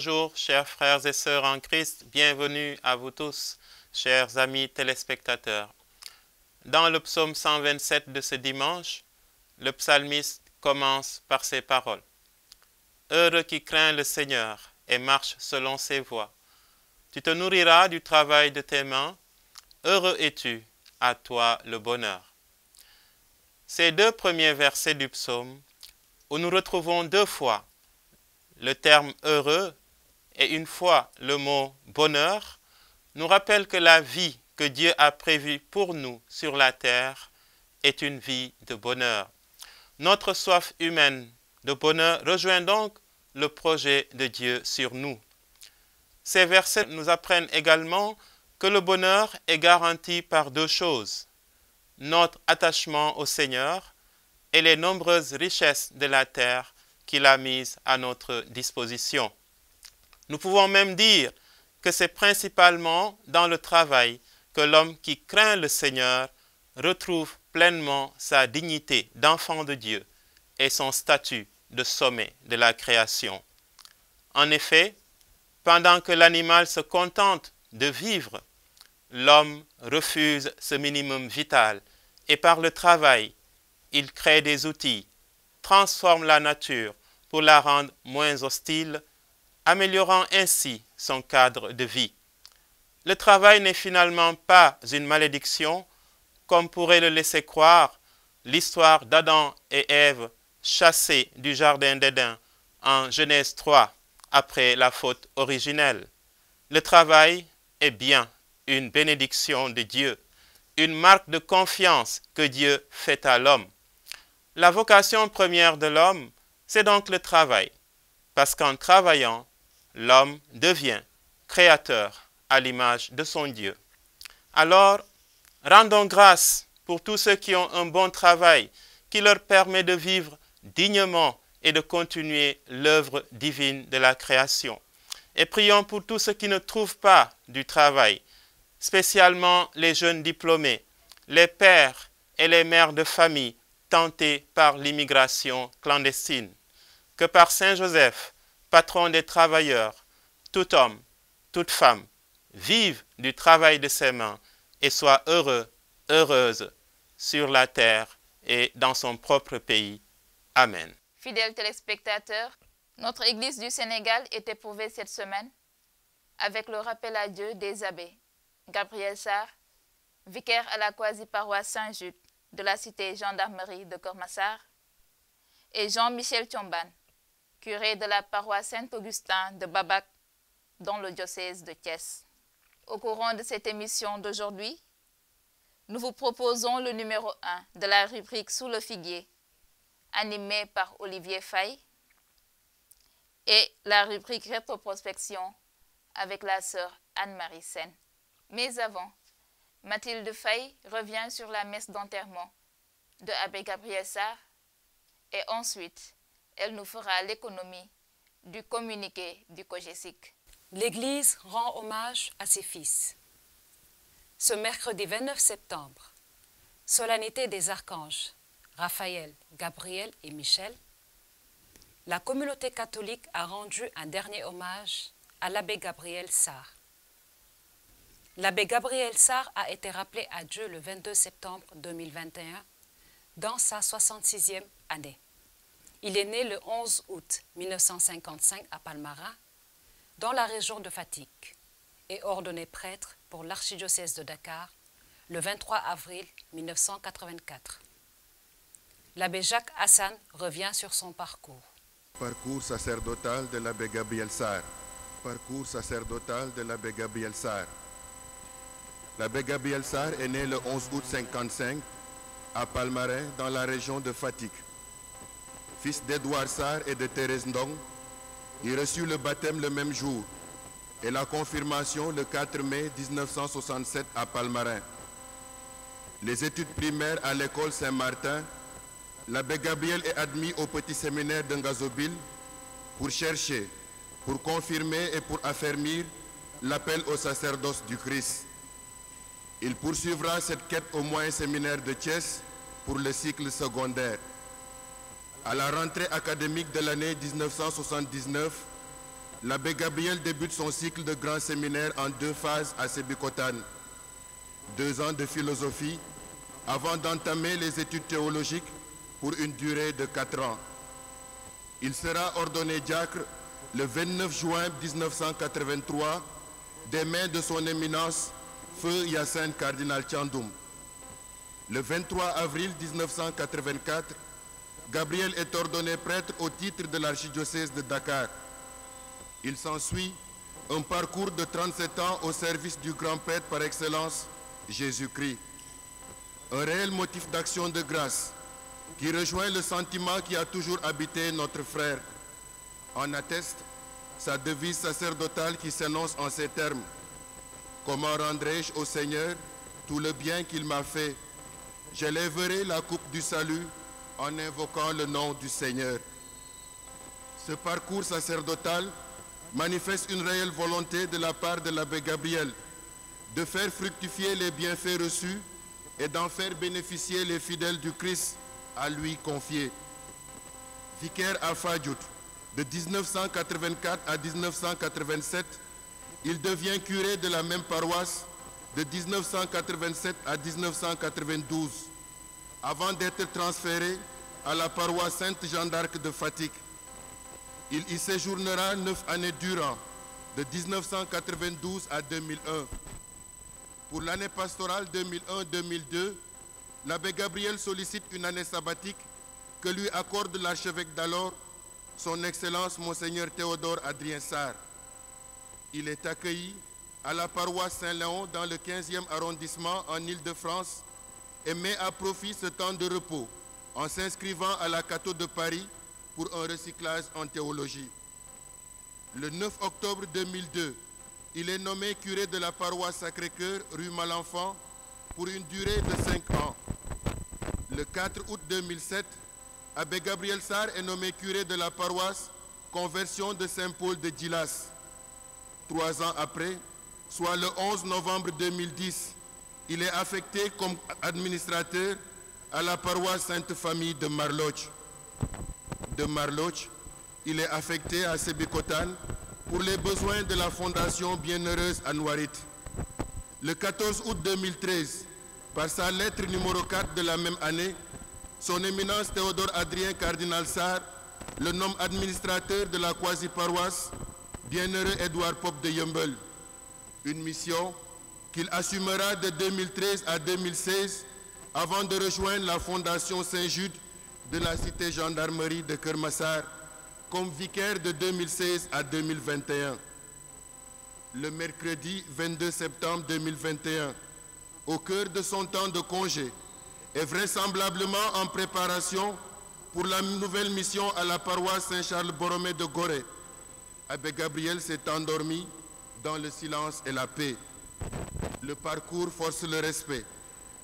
bonjour, chers frères et sœurs en Christ, bienvenue à vous tous, chers amis téléspectateurs. Dans le psaume 127 de ce dimanche, le psalmiste commence par ces paroles. Heureux qui craint le Seigneur et marche selon ses voies. Tu te nourriras du travail de tes mains. Heureux es-tu, à toi le bonheur. Ces deux premiers versets du psaume, où nous retrouvons deux fois le terme heureux et une fois le mot bonheur, nous rappellent que la vie que Dieu a prévue pour nous sur la terre est une vie de bonheur. Notre soif humaine de bonheur rejoint donc le projet de Dieu sur nous. Ces versets nous apprennent également que le bonheur est garanti par deux choses, notre attachement au Seigneur et les nombreuses richesses de la terre qu'il a mises à notre disposition. Nous pouvons même dire que c'est principalement dans le travail que l'homme qui craint le Seigneur retrouve pleinement sa dignité d'enfant de Dieu et son statut de sommet de la création. En effet, pendant que l'animal se contente de vivre, l'homme refuse ce minimum vital et par le travail, il crée des outils, transforme la nature pour la rendre moins hostile, améliorant ainsi son cadre de vie. Le travail n'est finalement pas une malédiction, comme pourrait le laisser croire l'histoire d'Adam et Ève chassés du jardin d'Éden en Genèse 3 après la faute originelle. Le travail est bien une bénédiction de Dieu, une marque de confiance que Dieu fait à l'homme. La vocation première de l'homme, c'est donc le travail, parce qu'en travaillant, l'homme devient créateur à l'image de son Dieu. Alors, rendons grâce pour tous ceux qui ont un bon travail, qui leur permet de vivre dignement et de continuer l'œuvre divine de la création. Et prions pour tous ceux qui ne trouvent pas du travail, spécialement les jeunes diplômés, les pères et les mères de famille tentés par l'immigration clandestine. Que par Saint Joseph, patron des travailleurs, tout homme, toute femme, vive du travail de ses mains et soit heureux, heureuse sur la terre et dans son propre pays. Amen. Fidèles téléspectateurs, notre Église du Sénégal est éprouvée cette semaine avec le rappel à Dieu des abbés Gabriel Sarr, vicaire à la quasi-paroisse Saint-Jude de la cité gendarmerie de Keur Massar, et Jean-Michel Thiomban, curé de la paroisse Saint-Augustin de Babac, dans le diocèse de Thiès. Au courant de cette émission d'aujourd'hui, nous vous proposons le numéro 1 de la rubrique Sous le figuier, animé par Olivier Faye, et la rubrique Rétroprospection avec la sœur Anne-Marie Sen. Mais avant, Mathilde Faye revient sur la messe d'enterrement de Abbé Gabriel Sarr et ensuite, elle nous fera l'économie du communiqué du COGESIC. L'Église rend hommage à ses fils. Ce mercredi 29 septembre, solennité des archanges Raphaël, Gabriel et Michel, la communauté catholique a rendu un dernier hommage à l'abbé Gabriel Sarr. L'abbé Gabriel Sarr a été rappelé à Dieu le 22 septembre 2021 dans sa 66e année. Il est né le 11 août 1955 à Palmarin, dans la région de Fatick, et ordonné prêtre pour l'archidiocèse de Dakar le 23 avril 1984. L'abbé Jacques Hassan revient sur son parcours. Parcours sacerdotal de l'abbé Gabriel Sarr. Parcours sacerdotal de l'abbé Gabriel Sarr. L'abbé Gabriel Sarr est né le 11 août 1955 à Palmarin, dans la région de Fatick. Fils d'Edouard Sarr et de Thérèse Ndong, il reçut le baptême le même jour et la confirmation le 4 mai 1967 à Palmarin. Les études primaires à l'école Saint-Martin, l'abbé Gabriel est admis au petit séminaire de Ngazobil pour chercher, pour confirmer et pour affermir l'appel au sacerdoce du Christ. Il poursuivra cette quête au moyen séminaire de Thiès pour le cycle secondaire. À la rentrée académique de l'année 1979, l'abbé Gabriel débute son cycle de grands séminaires en 2 phases à Sébikotane. 2 ans de philosophie avant d'entamer les études théologiques pour une durée de 4 ans. Il sera ordonné diacre le 29 juin 1983 des mains de son éminence, Feu Hyacinthe Cardinal Thiandoum. Le 23 avril 1984, Gabriel est ordonné prêtre au titre de l'archidiocèse de Dakar. Il s'ensuit un parcours de 37 ans au service du grand prêtre par excellence, Jésus-Christ. Un réel motif d'action de grâce qui rejoint le sentiment qui a toujours habité notre frère. En atteste sa devise sacerdotale qui s'énonce en ces termes. Comment rendrai-je au Seigneur tout le bien qu'il m'a fait? J'élèverai la coupe du salut en invoquant le nom du Seigneur. Ce parcours sacerdotal manifeste une réelle volonté de la part de l'abbé Gabriel de faire fructifier les bienfaits reçus et d'en faire bénéficier les fidèles du Christ à lui confiés. Vicaire à Fadiout de 1984 à 1987, il devient curé de la même paroisse de 1987 à 1992, avant d'être transféré à la paroisse Sainte-Jeanne d'Arc de Fatick. Il y séjournera 9 années durant, de 1992 à 2001. Pour l'année pastorale 2001-2002, l'abbé Gabriel sollicite une année sabbatique que lui accorde l'archevêque d'alors, son Excellence Monseigneur Théodore Adrien Sarr. Il est accueilli à la paroisse Saint-Léon dans le 15e arrondissement en Île-de-France et met à profit ce temps de repos en s'inscrivant à la Catho de Paris pour un recyclage en théologie. Le 9 octobre 2002, il est nommé curé de la paroisse Sacré-Cœur, rue Malenfant, pour une durée de 5 ans. Le 4 août 2007, abbé Gabriel Sarr est nommé curé de la paroisse Conversion de Saint-Paul de Djilas. 3 ans après, soit le 11 novembre 2010, il est affecté comme administrateur à la paroisse Sainte-Famille de Marloch. De Marloch, il est affecté à Sébikotane pour les besoins de la Fondation Bienheureuse à Nouarit. Le 14 août 2013, par sa lettre numéro 4 de la même année, son éminence Théodore Adrien Cardinal Sarr le nomme administrateur de la quasi-paroisse Bienheureux Édouard Pope de Yeumbeul, une mission qu'il assumera de 2013 à 2016 avant de rejoindre la Fondation Saint-Jude de la cité gendarmerie de Keur Massar comme vicaire de 2016 à 2021. Le mercredi 22 septembre 2021, au cœur de son temps de congé, et vraisemblablement en préparation pour la nouvelle mission à la paroisse Saint-Charles-Borromée de Gorée, abbé Gabriel s'est endormi dans le silence et la paix. Le parcours force le respect.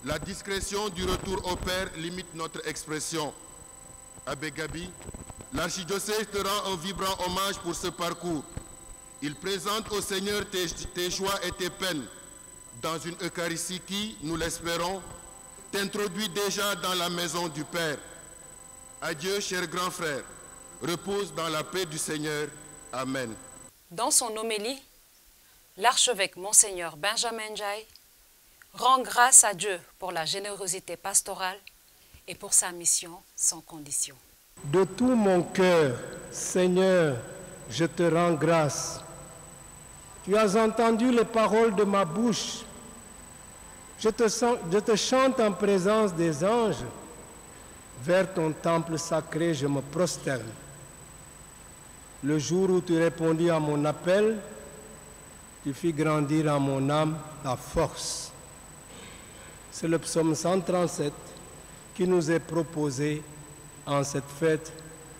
La discrétion du retour au Père limite notre expression. Abbé Gabi, l'archidiocèse te rend un vibrant hommage pour ce parcours. Il présente au Seigneur tes joies et tes peines dans une Eucharistie qui, nous l'espérons, t'introduit déjà dans la maison du Père. Adieu, cher grand frère. Repose dans la paix du Seigneur. Amen. Dans son homélie, l'archevêque Monseigneur Benjamin Ndiaye rend grâce à Dieu pour la générosité pastorale et pour sa mission sans condition. De tout mon cœur, Seigneur, je te rends grâce. Tu as entendu les paroles de ma bouche. Je te chante en présence des anges. Vers ton temple sacré, je me prosterne. Le jour où tu répondis à mon appel, tu fis grandir en mon âme la force. C'est le psaume 137 qui nous est proposé en cette fête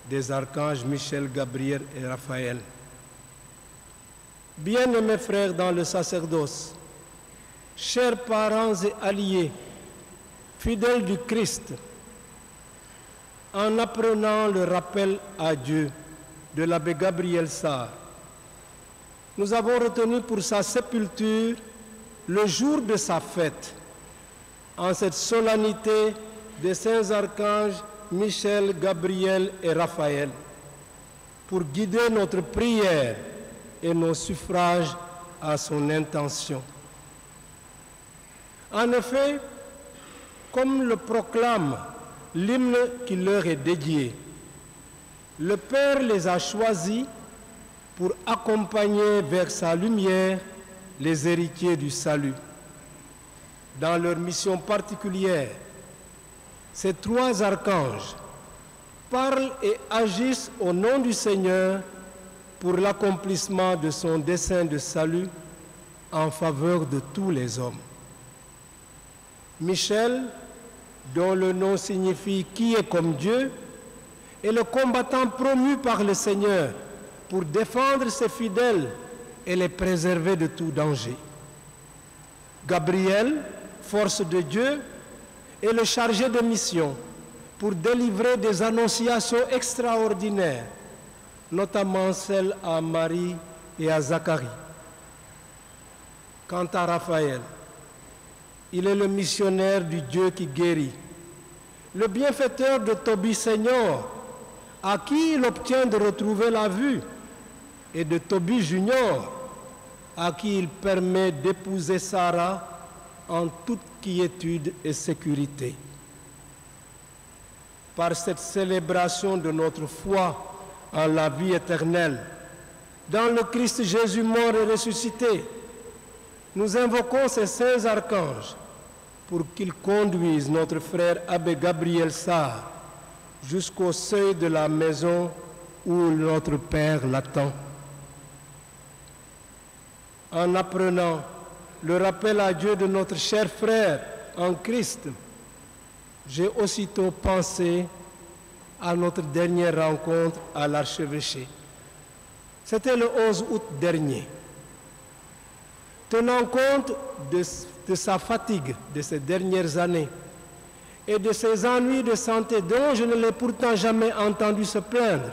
des archanges Michel, Gabriel et Raphaël. Bien-aimés frères dans le sacerdoce, chers parents et alliés, fidèles du Christ, en apprenant le rappel à Dieu de l'abbé Gabriel Sarr, nous avons retenu pour sa sépulture le jour de sa fête, en cette solennité des saints archanges Michel, Gabriel et Raphaël, pour guider notre prière et nos suffrages à son intention. En effet, comme le proclame l'hymne qui leur est dédié, le Père les a choisis pour accompagner vers sa lumière les héritiers du salut. Dans leur mission particulière, ces trois archanges parlent et agissent au nom du Seigneur pour l'accomplissement de son dessein de salut en faveur de tous les hommes. Michel, dont le nom signifie « qui est comme Dieu », est le combattant promu par le Seigneur pour défendre ses fidèles et les préserver de tout danger. Gabriel, force de Dieu, est le chargé de mission pour délivrer des annonciations extraordinaires, notamment celles à Marie et à Zacharie. Quant à Raphaël, il est le missionnaire du Dieu qui guérit, le bienfaiteur de Tobie Senior, à qui il obtient de retrouver la vue, et de Tobie Junior, à qui il permet d'épouser Sarah en toute quiétude et sécurité. Par cette célébration de notre foi en la vie éternelle, dans le Christ Jésus mort et ressuscité, nous invoquons ces saints archanges pour qu'ils conduisent notre frère Abbé Gabriel Sarr jusqu'au seuil de la maison où notre Père l'attend. En apprenant le rappel à Dieu de notre cher frère en Christ, j'ai aussitôt pensé à notre dernière rencontre à l'archevêché. C'était le 11 août dernier. Tenant compte de sa fatigue de ces dernières années et de ses ennuis de santé dont je ne l'ai pourtant jamais entendu se plaindre,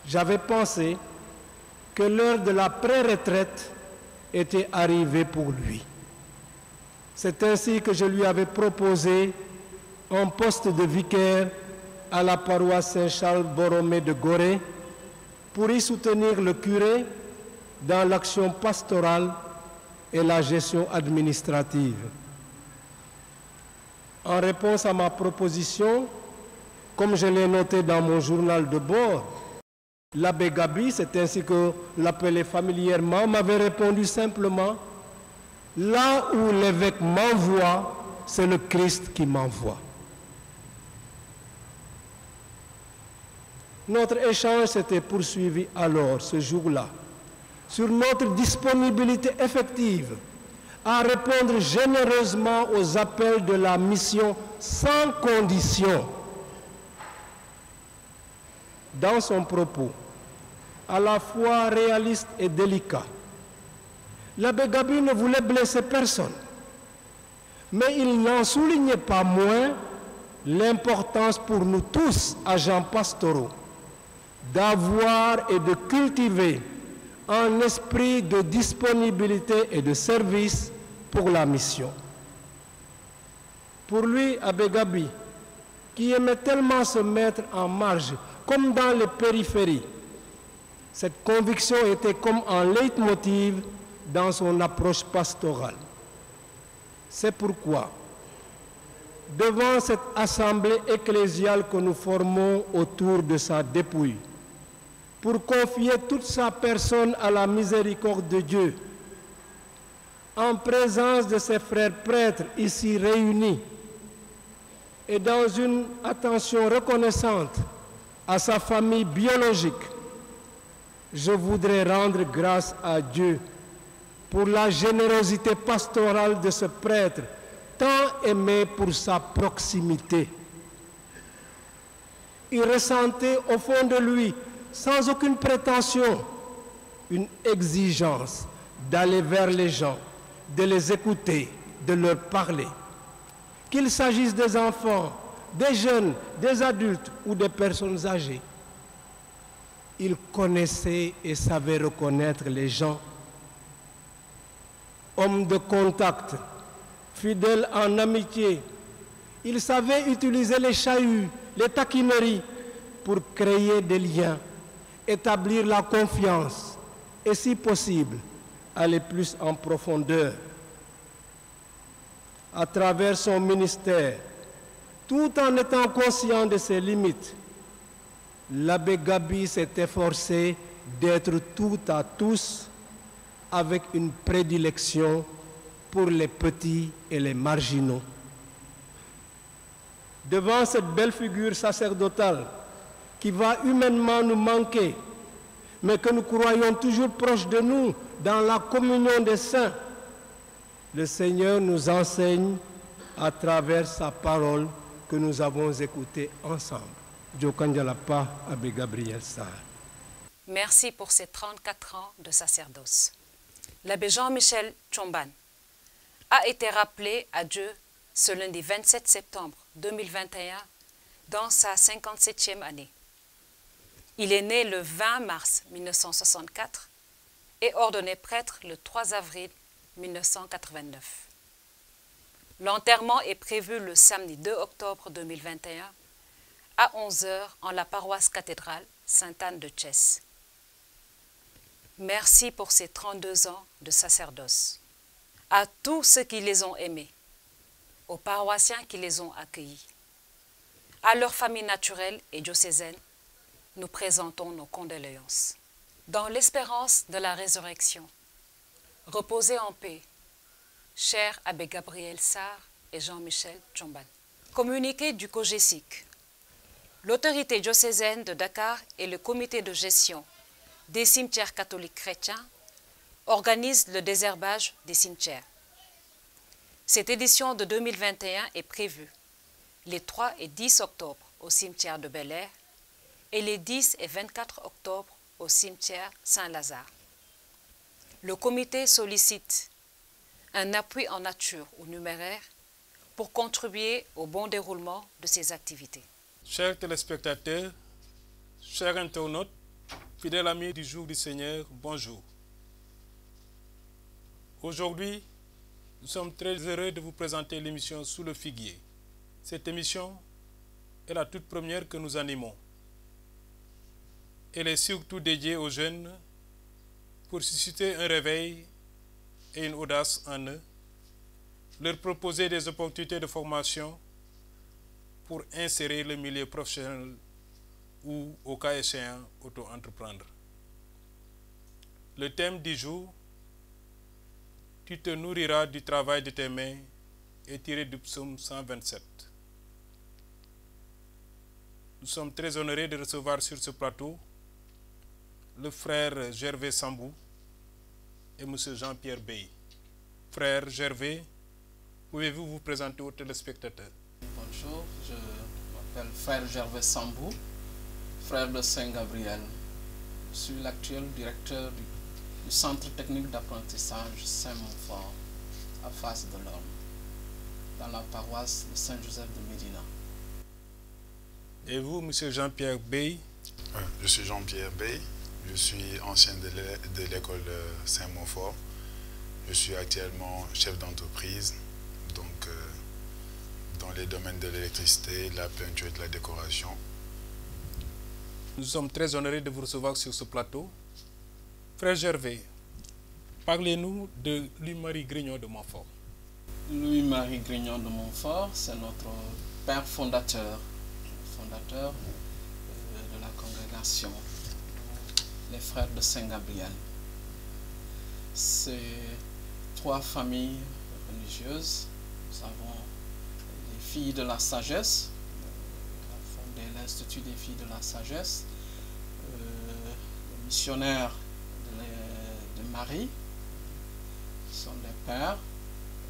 j'avais pensé que l'heure de la pré-retraite était arrivée pour lui. C'est ainsi que je lui avais proposé un poste de vicaire à la paroisse Saint-Charles-Borromée de Gorée pour y soutenir le curé dans l'action pastorale et la gestion administrative. En réponse à ma proposition, comme je l'ai noté dans mon journal de bord, l'abbé Gabi, c'est ainsi que l'appelait familièrement, m'avait répondu simplement: là où l'évêque m'envoie, c'est le Christ qui m'envoie. Notre échange s'était poursuivi alors, ce jour-là, sur notre disponibilité effective à répondre généreusement aux appels de la mission sans condition. Dans son propos, à la fois réaliste et délicat, l'abbé Gabi ne voulait blesser personne, mais il n'en soulignait pas moins l'importance pour nous tous, agents pastoraux, d'avoir et de cultiver un esprit de disponibilité et de service pour la mission. Pour lui, abbé Gabi, qui aimait tellement se mettre en marge, comme dans les périphéries, cette conviction était comme un leitmotiv dans son approche pastorale. C'est pourquoi, devant cette assemblée ecclésiale que nous formons autour de sa dépouille, pour confier toute sa personne à la miséricorde de Dieu, en présence de ses frères prêtres ici réunis, et dans une attention reconnaissante à sa famille biologique, je voudrais rendre grâce à Dieu pour la générosité pastorale de ce prêtre, tant aimé pour sa proximité. Il ressentait au fond de lui, sans aucune prétention, une exigence d'aller vers les gens, de les écouter, de leur parler. Qu'il s'agisse des enfants, des jeunes, des adultes ou des personnes âgées. Il connaissait et savait reconnaître les gens. Homme de contact, fidèle en amitié, il savait utiliser les chahuts, les taquineries pour créer des liens, établir la confiance et si possible, aller plus en profondeur à travers son ministère, tout en étant conscient de ses limites. L'abbé Gaby s'est efforcé d'être tout à tous avec une prédilection pour les petits et les marginaux. Devant cette belle figure sacerdotale qui va humainement nous manquer, mais que nous croyons toujours proche de nous dans la communion des saints, le Seigneur nous enseigne à travers sa parole que nous avons écoutée ensemble. Djokanjalapa Abbé Gabriel Sarr. Merci pour ces 34 ans de sacerdoce. L'abbé Jean-Michel Tchomban a été rappelé à Dieu ce lundi 27 septembre 2021 dans sa 57e année. Il est né le 20 mars 1964 et ordonné prêtre le 3 avril 1989. L'enterrement est prévu le samedi 2 octobre 2021 à 11 h en la paroisse cathédrale Sainte-Anne de Thiès. Merci pour ces 32 ans de sacerdoce. À tous ceux qui les ont aimés, aux paroissiens qui les ont accueillis, à leurs familles naturelles et diocésaines, nous présentons nos condoléances. Dans l'espérance de la résurrection, reposez en paix, cher Abbé Gabriel Sarr et Jean-Michel Tchomban. Communiqué du COGESIC. L'autorité diocésaine de Dakar et le comité de gestion des cimetières catholiques chrétiens organisent le désherbage des cimetières. Cette édition de 2021 est prévue les 3 et 10 octobre au cimetière de Bel-Air et les 10 et 24 octobre au cimetière Saint-Lazare. Le comité sollicite un appui en nature ou numéraire pour contribuer au bon déroulement de ces activités. Chers téléspectateurs, chers internautes, fidèles amis du jour du Seigneur, bonjour. Aujourd'hui, nous sommes très heureux de vous présenter l'émission Sous le figuier. Cette émission est la toute première que nous animons. Elle est surtout dédiée aux jeunes pour susciter un réveil et une audace en eux, leur proposer des opportunités de formation pour insérer le milieu professionnel ou, au cas échéant, auto-entreprendre. Le thème du jour, tu te nourriras du travail de tes mains, est tiré du psaume 127. Nous sommes très honorés de recevoir sur ce plateau le frère Gervais Sambou et M. Jean-Pierre Bey. Frère Gervais, pouvez-vous vous présenter aux téléspectateurs? Bonjour, je m'appelle frère Gervais Sambou, frère de Saint-Gabriel. Je suis l'actuel directeur du centre technique d'apprentissage Saint-Montfort, à Face de l'Orme, dans la paroisse de Saint-Joseph de Médina. Et vous, M. Jean-Pierre Bey? Je suis Jean-Pierre Bey, je suis ancien de l'école Saint-Montfort. Je suis actuellement chef d'entreprise, donc dans les domaines de l'électricité, la peinture et de la décoration. Nous sommes très honorés de vous recevoir sur ce plateau. Frère Gervais, parlez-nous de Louis-Marie Grignon de Montfort. Louis-Marie Grignon de Montfort, c'est notre père fondateur de la congrégation, les frères de Saint-Gabriel. C'est 3 familles religieuses. Nous avons les filles de la sagesse, on a fondé l'Institut des filles de la sagesse, les missionnaires de Marie, qui sont les pères,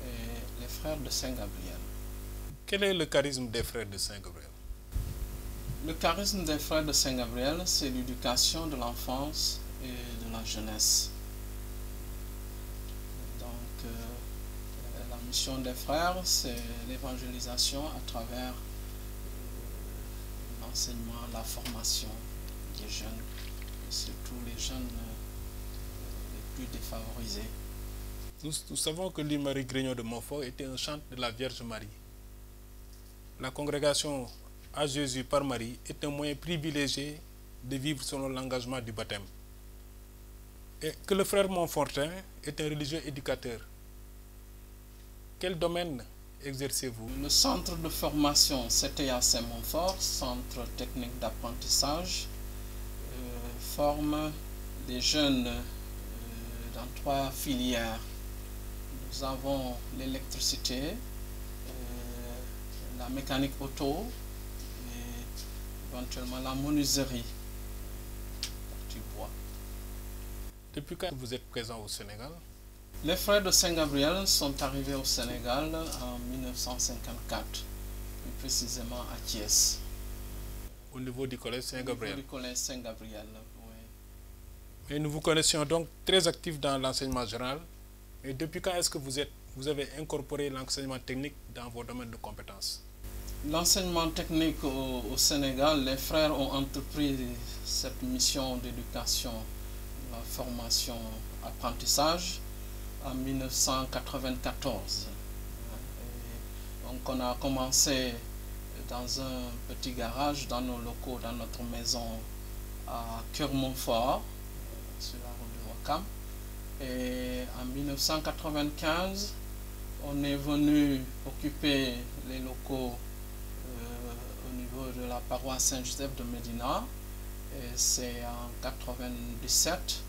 et les frères de Saint-Gabriel. Quel est le charisme des frères de Saint-Gabriel? Le charisme des frères de Saint-Gabriel, c'est l'éducation de l'enfance et de la jeunesse. Donc, la mission des frères, c'est l'évangélisation à travers l'enseignement, la formation des jeunes, et surtout les jeunes les plus défavorisés. Nous savons que Louis-Marie Grignon de Montfort était un chantre de la Vierge Marie. La congrégation à Jésus par Marie est un moyen privilégié de vivre selon l'engagement du baptême. Et que le frère Montfortin est un religieux éducateur. Quel domaine exercez-vous? Le centre de formation CTA Saint-Montfort, centre technique d'apprentissage, forme des jeunes dans 3 filières. Nous avons l'électricité, la mécanique auto et éventuellement la menuiserie du bois. Depuis quand vous êtes présent au Sénégal? Les frères de Saint-Gabriel sont arrivés au Sénégal en 1954, plus précisément à Thiès. Au niveau du collège Saint-Gabriel. Au niveau du collège Saint-Gabriel, oui. Et nous vous connaissions donc très actifs dans l'enseignement général. Et depuis quand est-ce que vous avez incorporé l'enseignement technique dans vos domaines de compétences? L'enseignement technique au Sénégal, les frères ont entrepris cette mission d'éducation, la formation, apprentissage en 1994. Et donc on a commencé dans un petit garage, dans nos locaux, dans notre maison à Cœur-Montfort, sur la route de Ouakam. Et en 1995, on est venu occuper les locaux au niveau de la paroisse Saint-Joseph de Médina. Et c'est en 1997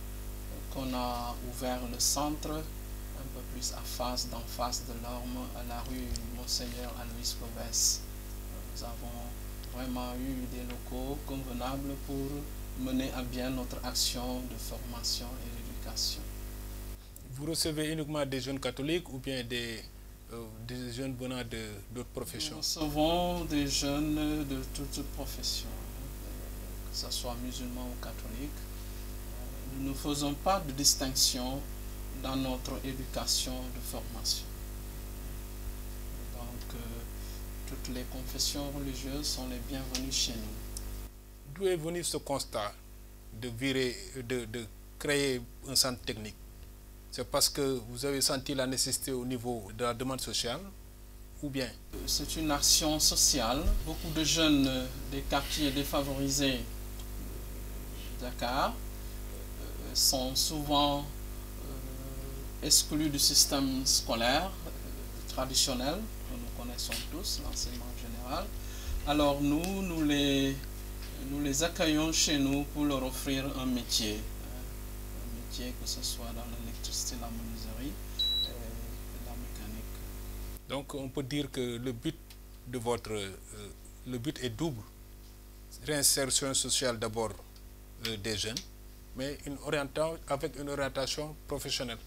qu'on a ouvert le centre un peu plus d'en face de l'Orme, à la rue Monseigneur Aloïs Covès. Nous avons vraiment eu des locaux convenables pour mener à bien notre action de formation et d'éducation. Vous recevez uniquement des jeunes catholiques ou bien des jeunes venant d'autres professions? Nous recevons des jeunes de toutes professions, que ce soit musulmans ou catholiques. Nous ne faisons pas de distinction dans notre éducation de formation. Donc, toutes les confessions religieuses sont les bienvenues chez nous. D'où est venu ce constat de créer un centre technique? C'est parce que vous avez senti la nécessité au niveau de la demande sociale ou bien? C'est une action sociale. Beaucoup de jeunes des quartiers défavorisés de Dakar sont souvent exclus du système scolaire traditionnel que nous connaissons tous, l'enseignement général. Alors nous les accueillons chez nous pour leur offrir un métier, que ce soit dans l'électricité, la menuiserie et la mécanique. Donc on peut dire que le but est double. Réinsertion sociale d'abord des jeunes, mais avec une orientation professionnelle.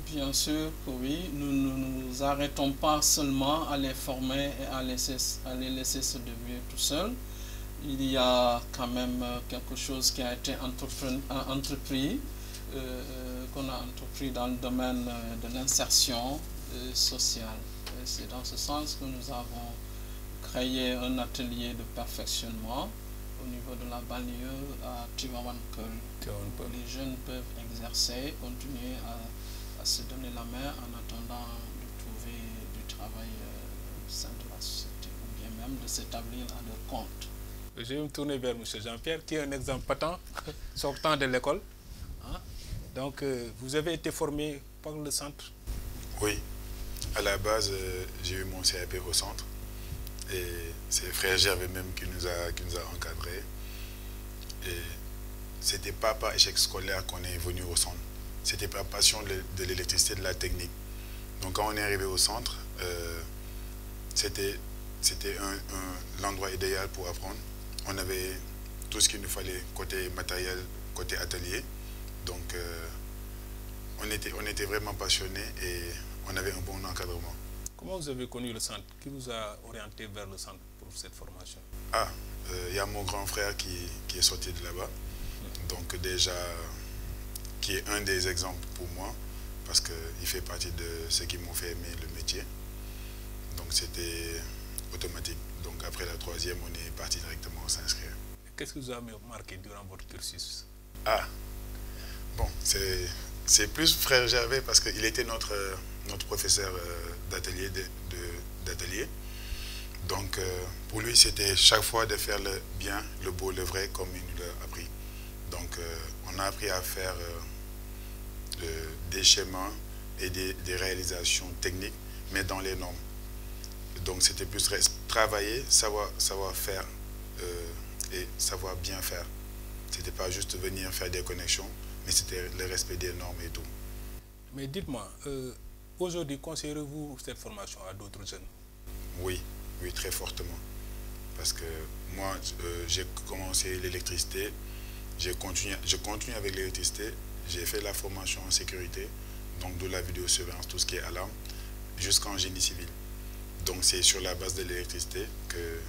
Bien sûr que oui, nous ne nous arrêtons pas seulement à les former et à les laisser se débrouiller tout seuls. Il y a quand même quelque chose qui a été entrepris, qu'on a entrepris dans le domaine de l'insertion sociale. C'est dans ce sens que nous avons créé un atelier de perfectionnement au niveau de la banlieue à Tivaouane-Peulh. Les jeunes peuvent exercer, continuer à se donner la main en attendant de trouver du travail au sein de la société ou bien même de s'établir à leur compte. Je vais me tourner vers M. Jean-Pierre qui est un exemple patent sortant de l'école. Donc vous avez été formé par le centre? Oui, à la base j'ai eu mon CAP au centre et c'est frère Gervais même qui nous a encadrés. Et c'était pas par échec scolaire qu'on est venu au centre. C'était par passion de l'électricité, de la technique. Donc quand on est arrivé au centre, c'était l'endroit idéal pour apprendre. On avait tout ce qu'il nous fallait côté matériel, côté atelier. Donc on était vraiment passionnés et on avait un bon encadrement. Comment vous avez connu le centre? Qui vous a orienté vers le centre pour cette formation? Il y a mon grand frère qui est sorti de là-bas. Donc déjà, qui est un des exemples pour moi, parce qu'il fait partie de ceux qui m'ont fait aimer le métier. Donc c'était automatique. Donc après la troisième, on est parti directement s'inscrire. Qu'est-ce que vous avez marqué durant votre cursus? Bon, c'est plus frère Gervais parce qu'il était notre professeur d'atelier. Donc pour lui, c'était chaque fois de faire le bien, le beau, le vrai, comme il nous l'a appris. Donc on a appris à faire des schémas et des réalisations techniques, mais dans les normes. Donc c'était plus travailler, savoir faire et savoir bien faire. C'était pas juste venir faire des connexions, mais c'était le respect des normes et tout. Mais dites-moi, aujourd'hui, conseillerez-vous cette formation à d'autres jeunes? Oui, oui, très fortement. Parce que moi, j'ai commencé l'électricité, je continue avec l'électricité, j'ai fait la formation en sécurité, donc de la vidéosurveillance, tout ce qui est alarme, jusqu'en génie civil. Donc c'est sur la base de l'électricité que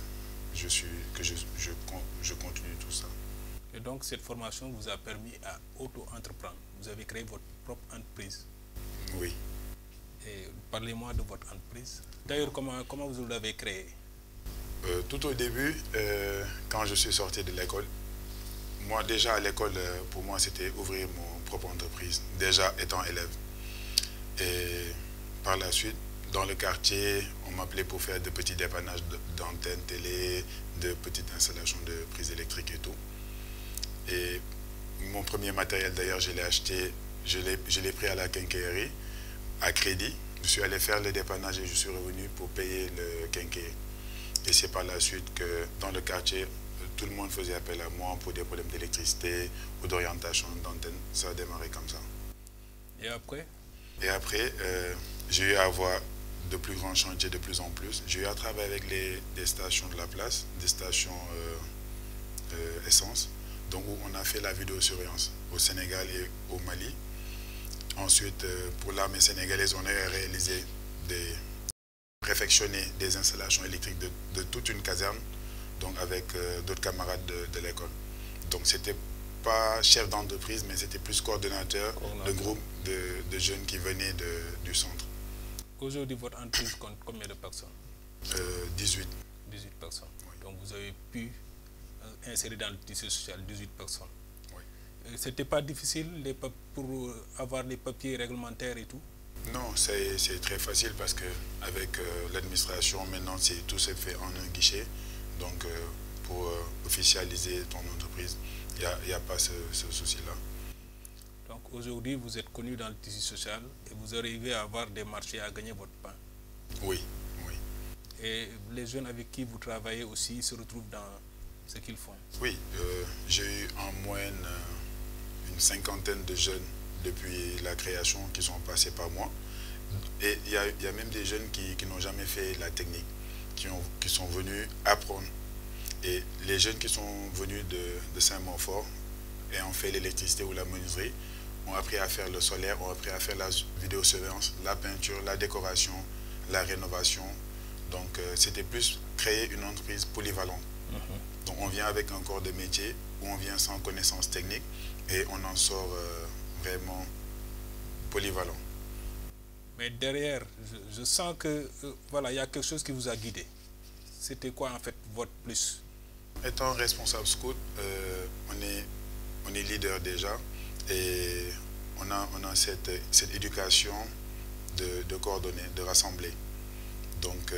je continue tout ça. Et donc cette formation vous a permis à auto-entreprendre. Vous avez créé votre propre entreprise. Oui. Et parlez-moi de votre entreprise. D'ailleurs, comment vous l'avez créée? Tout au début, quand je suis sorti de l'école, moi déjà à l'école, pour moi c'était ouvrir mon propre entreprise, déjà étant élève. Et par la suite, dans le quartier, on m'appelait pour faire de petits dépannages d'antennes télé, de petites installations de prises électriques et tout. Et mon premier matériel d'ailleurs, je l'ai acheté, je l'ai pris à la quincaillerie, à crédit. Je suis allé faire le dépannage et je suis revenu pour payer le quincailler. Et c'est par la suite que dans le quartier, tout le monde faisait appel à moi pour des problèmes d'électricité ou d'orientation d'antenne. Ça a démarré comme ça. Et après? Et après, j'ai eu à voir de plus grands chantiers de plus en plus. J'ai eu à travailler avec des stations de la place, des stations essence, donc où on a fait la vidéosurveillance au Sénégal et au Mali. Ensuite, pour l'armée sénégalaise, on a réalisé réfectionner des installations électriques de toute une caserne, donc avec d'autres camarades de l'école. Donc c'était pas chef d'entreprise, mais c'était plus coordonnateur de groupe de jeunes qui venaient du centre. Aujourd'hui, votre entreprise compte combien de personnes? 18. 18 personnes. Oui. Donc vous avez pu insérer dans le tissu social 18 personnes. Oui. C'était pas difficile pour avoir les papiers réglementaires et tout? Non, c'est très facile parce que avec l'administration, maintenant, tout se fait en un guichet. Donc, pour officialiser ton entreprise, il n'y a pas ce souci-là. Donc, aujourd'hui, vous êtes connu dans le tissu social et vous arrivez à avoir des marchés à gagner votre pain. Oui, oui. Et les jeunes avec qui vous travaillez aussi se retrouvent dans ce qu'ils font? Oui, j'ai eu en moyenne une cinquantaine de jeunes depuis la création qui sont passés par moi. Et il y a même des jeunes qui n'ont jamais fait la technique, qui sont venus apprendre. Et les jeunes qui sont venus de Saint-Montfort et ont fait l'électricité ou la menuiserie ont appris à faire le solaire, ont appris à faire la vidéosurveillance, la peinture, la décoration, la rénovation. Donc c'était plus créer une entreprise polyvalente. Donc on vient avec un corps de métier où on vient sans connaissance technique et on en sort vraiment polyvalent. Mais derrière, je sens que voilà, il y a quelque chose qui vous a guidé. C'était quoi en fait votre plus? Étant responsable scout, on est leader déjà et on a cette éducation de coordonner, de rassembler. Donc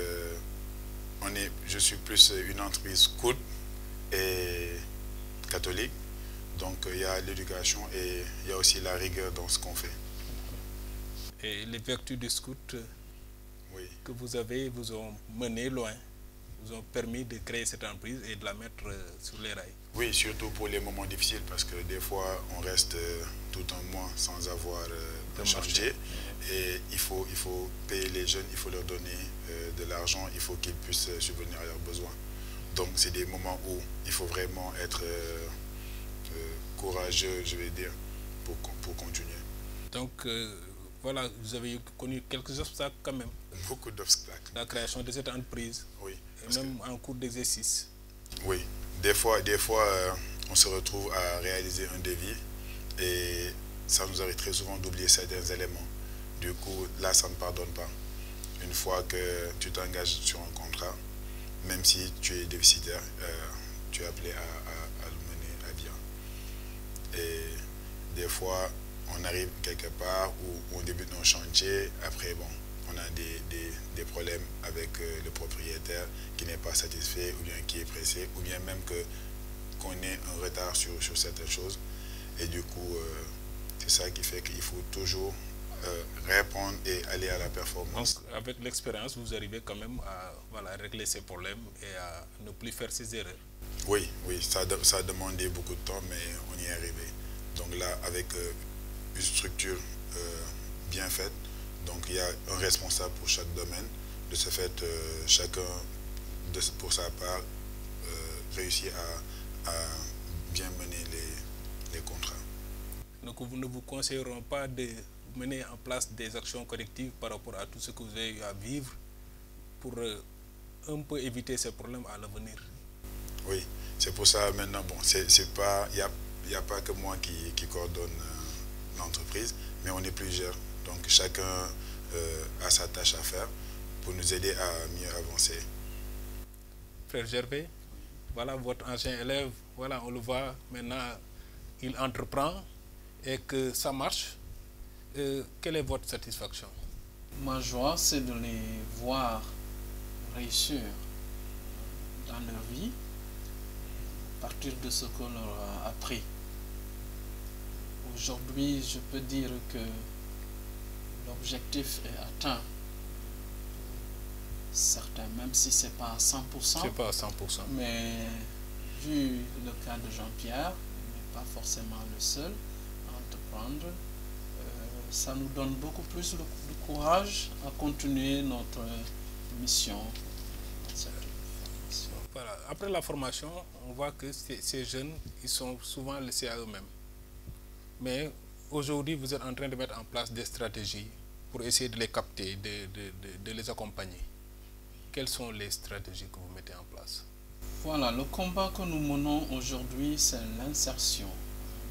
je suis plus une entreprise scout et catholique. Donc il y a l'éducation et il y a aussi la rigueur dans ce qu'on fait. Et les vertus des scouts Oui. que vous avez vous ont mené loin, vous ont permis de créer cette entreprise et de la mettre sur les rails. Oui, surtout pour les moments difficiles parce que des fois on reste tout un mois sans avoir de chantier et il faut payer les jeunes, il faut leur donner de l'argent, il faut qu'ils puissent subvenir à leurs besoins. Donc c'est des moments où il faut vraiment être courageux, je vais dire, pour continuer. Donc voilà, vous avez connu quelques obstacles quand même. Beaucoup d'obstacles. La création de cette entreprise. Oui. Et même en cours d'exercice. Oui. Des fois on se retrouve à réaliser un devis et ça nous arrive très souvent d'oublier certains éléments. Du coup, là, ça ne pardonne pas. Une fois que tu t'engages sur un contrat, même si tu es déficitaire, tu es appelé à le mener à bien. Et des fois, on arrive quelque part où on débute un chantier, après, bon, on a des problèmes avec le propriétaire qui n'est pas satisfait ou bien qui est pressé, ou bien même qu'on ait un retard sur certaines choses. Et du coup, c'est c'est ça qui fait qu'il faut toujours répondre et aller à la performance. Donc, avec l'expérience, vous arrivez quand même à voilà, régler ces problèmes et à ne plus faire ces erreurs. Oui, oui, ça a demandé beaucoup de temps, mais on y est arrivé. Donc là, avec une structure bien faite, donc il y a un responsable pour chaque domaine. De ce fait, chacun, pour sa part, réussit à bien mener les contrats. Donc nous ne vous conseillerons pas de mener en place des actions correctives par rapport à tout ce que vous avez eu à vivre pour un peu éviter ces problèmes à l'avenir. Oui, c'est pour ça maintenant, bon, il n'y a pas que moi qui coordonne l'entreprise, mais on est plusieurs. Donc chacun a sa tâche à faire pour nous aider à mieux avancer. Frère Gervais, voilà votre ancien élève, voilà, on le voit maintenant, il entreprend et que ça marche. Quelle est votre satisfaction? Ma joie, c'est de les voir réussir dans leur vie à partir de ce qu'on leur a appris. Aujourd'hui, je peux dire que l'objectif est atteint. Certains, même si ce n'est pas à 100%. C'est pas à 100%. Mais vu le cas de Jean-Pierre, il n'est pas forcément le seul à entreprendre. Ça nous donne beaucoup plus de courage à continuer notre mission. Voilà. Après la formation, on voit que ces jeunes, ils sont souvent laissés à eux-mêmes. Mais aujourd'hui, vous êtes en train de mettre en place des stratégies pour essayer de les capter, de les accompagner. Quelles sont les stratégies que vous mettez en place? Voilà, le combat que nous menons aujourd'hui, c'est l'insertion.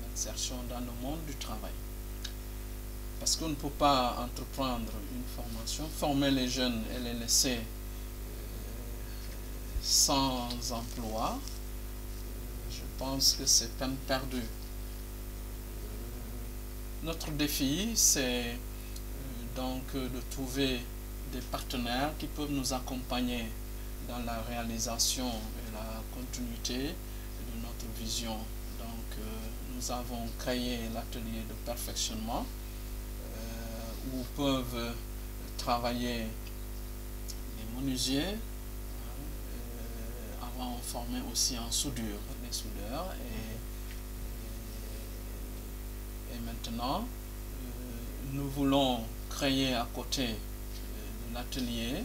L'insertion dans le monde du travail. Parce qu'on ne peut pas entreprendre une formation, former les jeunes et les laisser sans emploi. Je pense que c'est peine perdue. Notre défi, c'est donc de trouver des partenaires qui peuvent nous accompagner dans la réalisation et la continuité de notre vision. Donc, nous avons créé l'atelier de perfectionnement où peuvent travailler les menuisiers. Avant, on formait aussi en soudure, les soudeurs. Et maintenant, nous voulons créer à côté de l'atelier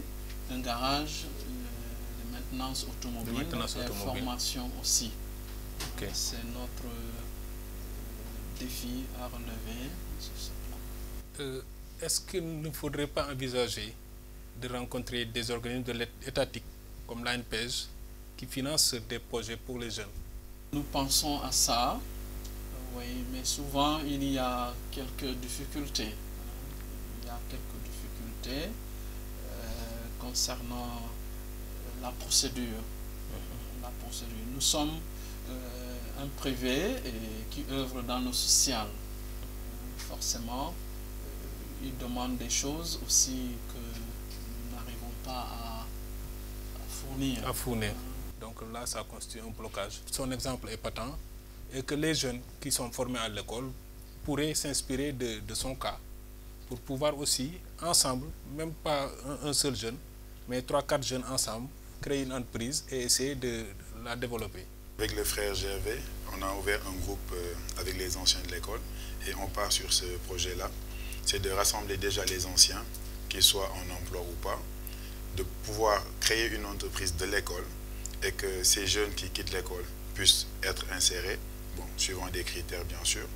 un garage de maintenance automobile et formation aussi. Okay. C'est notre défi à relever sur ce plan. Est-ce qu'il ne faudrait pas envisager de rencontrer des organismes de l'étatique comme l'ANPEJ qui financent des projets pour les jeunes? Nous pensons à ça, oui, mais souvent il y a quelques difficultés. Il y a quelques difficultés concernant la procédure. Nous sommes un privé qui œuvre dans le social. Forcément, il demande des choses aussi que nous n'arrivons pas à fournir. Donc là, ça constitue un blocage. Son exemple est patent et que les jeunes qui sont formés à l'école pourraient s'inspirer de son cas pour pouvoir aussi, ensemble, même pas un seul jeune, mais 3-4 jeunes ensemble, créer une entreprise et essayer de la développer. Avec le frère Gervais, on a ouvert un groupe avec les anciens de l'école et on part sur ce projet-là. C'est de rassembler déjà les anciens, qu'ils soient en emploi ou pas, de pouvoir créer une entreprise de l'école et que ces jeunes qui quittent l'école puissent être insérés, bon, suivant des critères bien sûr,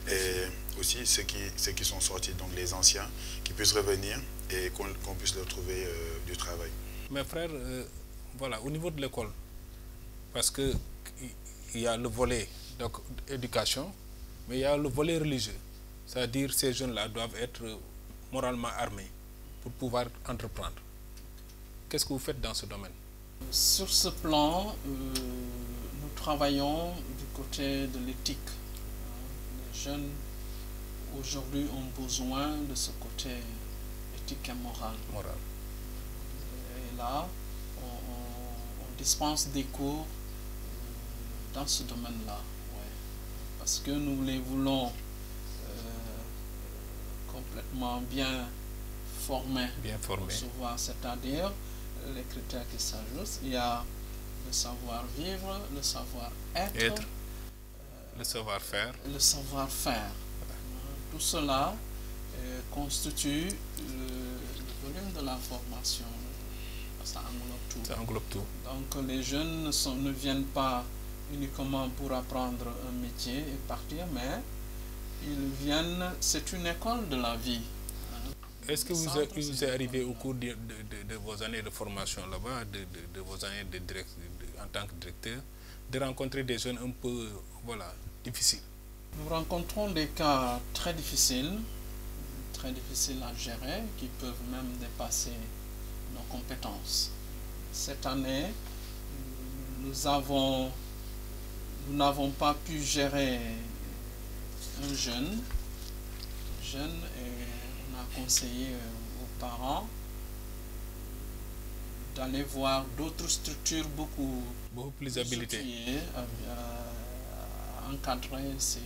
et aussi ceux qui sont sortis, donc les anciens, qui puissent revenir et qu'on puisse leur trouver du travail. Mes frères, voilà, au niveau de l'école, parce qu'il y a le volet éducation, mais il y a le volet religieux. C'est-à-dire que ces jeunes-là doivent être moralement armés pour pouvoir entreprendre. Qu'est-ce que vous faites dans ce domaine? Sur ce plan, nous travaillons du côté de l'éthique. Les jeunes aujourd'hui ont besoin de ce côté éthique et moral. Et là, on dispense des cours dans ce domaine-là. Ouais. Parce que nous les voulons complètement bien formés. Bien formés. C'est-à-dire les critères qui s'ajoutent. Il y a le savoir-vivre, le savoir-être, le savoir-faire. Le savoir-faire. Tout cela constitue le volume de la formation. Ça englobe tout. Ça englobe tout. Donc les jeunes ne viennent pas uniquement pour apprendre un métier et partir, mais ils viennent, c'est une école de la vie. Est-ce que vous est arrivé au cours de vos années de formation là-bas, de vos années en tant que directeur, de rencontrer des jeunes un peu difficiles? Nous rencontrons des cas très difficiles à gérer, qui peuvent même dépasser nos compétences. Cette année, nous n'avons pas pu gérer un jeune et on a conseillé aux parents d'aller voir d'autres structures beaucoup plus habilitées à encadrer ces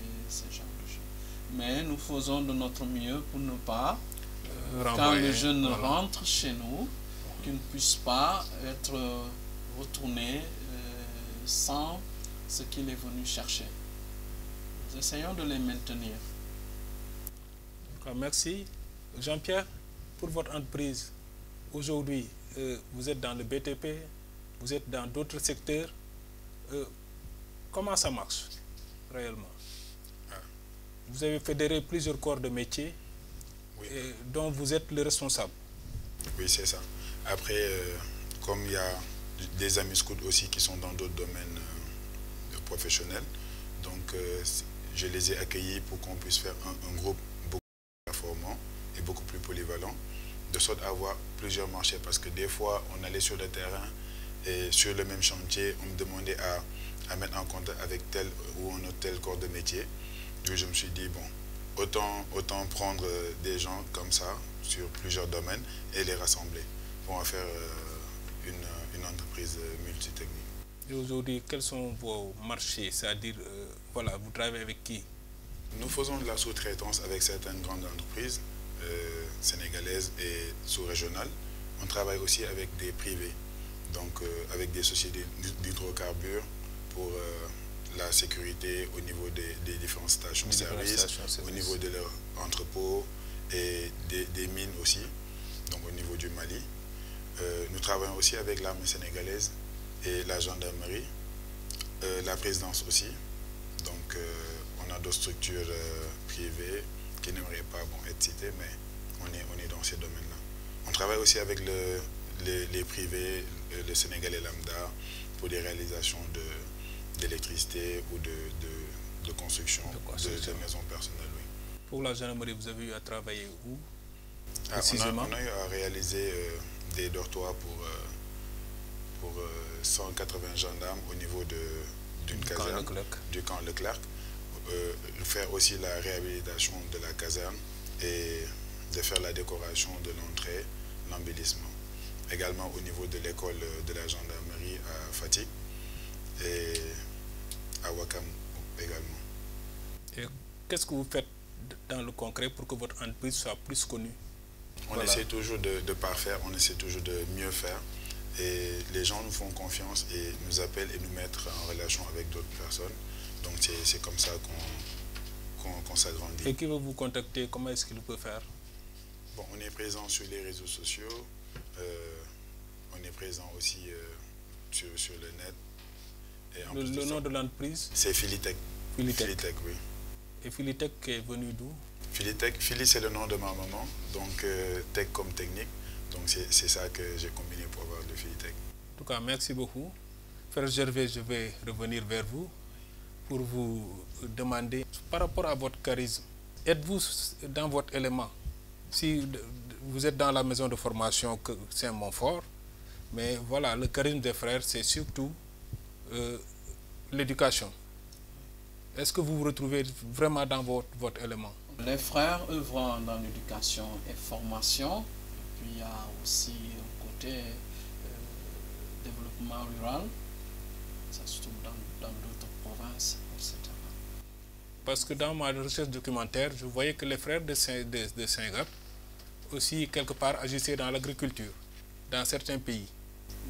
genres de jeunes. Mais nous faisons de notre mieux pour ne pas, quand le jeune rentre chez nous, qu'il ne puisse pas être retourné sans ce qu'il est venu chercher. Nous essayons de les maintenir. Merci. Jean-Pierre, pour votre entreprise, aujourd'hui, vous êtes dans le BTP, vous êtes dans d'autres secteurs. Comment ça marche réellement? Vous avez fédéré plusieurs corps de métiers, oui, dont vous êtes le responsable. Oui, c'est ça. Après, comme il y a des amis scouts aussi qui sont dans d'autres domaines professionnels, donc je les ai accueillis pour qu'on puisse faire un groupe beaucoup plus performant et beaucoup plus polyvalent, de sorte à avoir plusieurs marchés, parce que des fois, on allait sur le terrain et sur le même chantier, on me demandait à mettre en contact avec tel ou un autre tel corps de métier. Donc je me suis dit, bon, autant prendre des gens comme ça sur plusieurs domaines et les rassembler pour en faire une entreprise multitechnique. Et aujourd'hui, quels sont vos marchés? C'est-à-dire, vous travaillez avec qui? Nous faisons de la sous-traitance avec certaines grandes entreprises sénégalaises et sous-régionales. On travaille aussi avec des privés, donc avec des sociétés d'hydrocarbures pour la sécurité au niveau des différentes stations-service, au niveau de leurs entrepôts et des mines aussi, donc au niveau du Mali. Nous travaillons aussi avec l'armée sénégalaise et la gendarmerie, la présidence aussi. Donc on a d'autres structures privées qui n'aimeraient pas être citées, mais on est dans ces domaines-là. On travaille aussi avec les privés, le Sénégalais lambda, pour des réalisations d'électricité ou de construction de maisons personnelles. Oui. Pour la gendarmerie, vous avez eu à travailler où? On a eu à réaliser des dortoirs pour 180 gendarmes au niveau d'une caserne, du camp Leclerc. Faire aussi la réhabilitation de la caserne et de faire la décoration de l'entrée, l'embellissement. Également au niveau de l'école de la gendarmerie à Fatick et à Ouakam également. Et qu'est-ce que vous faites dans le concret pour que votre entreprise soit plus connue? On essaie toujours de parfaire, on essaie toujours de mieux faire. Et les gens nous font confiance et nous appellent et nous mettent en relation avec d'autres personnes. Donc c'est comme ça qu'on s'agrandit. Et qui veut vous contacter? Comment est-ce qu'il peut faire? Bon, on est présent sur les réseaux sociaux, on est présent aussi sur le net. Et le nom de l'entreprise? C'est Philitech. Philitech, oui. Et Philitech est venu d'où? Philitech, Philly c'est le nom de ma maman, donc tech comme technique. Donc c'est ça que j'ai combiné pour avoir le Philitech. En tout cas, merci beaucoup. Frère Gervais, je vais revenir vers vous pour vous demander, par rapport à votre charisme, êtes-vous dans votre élément? Si vous êtes dans la maison de formation que Saint-Montfort, mais voilà, le charisme des frères, c'est surtout l'éducation. Est-ce que vous vous retrouvez vraiment dans votre élément? Les frères œuvrent dans l'éducation et formation. Et puis il y a aussi un côté développement rural. Ça se trouve dans d'autres provinces, etc. Parce que dans ma recherche documentaire, je voyais que les frères de Saint-Gap aussi, quelque part, agissaient dans l'agriculture, dans certains pays.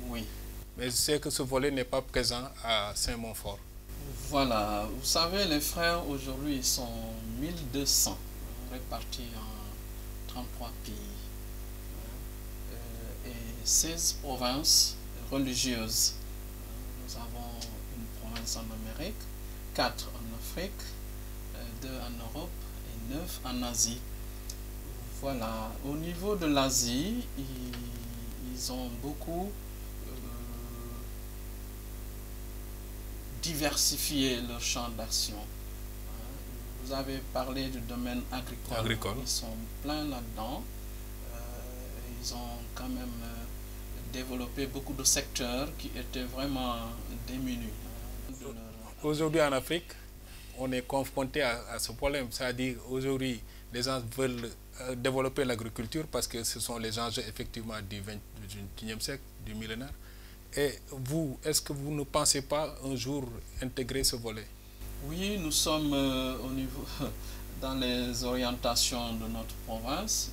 Oui. Mais je sais que ce volet n'est pas présent à Saint-Montfort. Voilà, vous savez, les frères aujourd'hui sont 1200 répartis en 33 pays et 16 provinces religieuses. Nous avons une province en Amérique, 4 en Afrique, 2 en Europe et 9 en Asie. Voilà, au niveau de l'Asie, ils ont beaucoup diversifié leur champ d'action. Vous avez parlé du domaine agricole. Ils sont pleins là-dedans. Ils ont quand même développé beaucoup de secteurs qui étaient vraiment démunis. Aujourd'hui en Afrique, on est confronté à ce problème. C'est-à-dire aujourd'hui, les gens veulent développer l'agriculture parce que ce sont les enjeux effectivement du 21e siècle, du millénaire. Et vous, est-ce que vous ne pensez pas un jour intégrer ce volet? Oui, nous sommes au niveau, dans les orientations de notre province.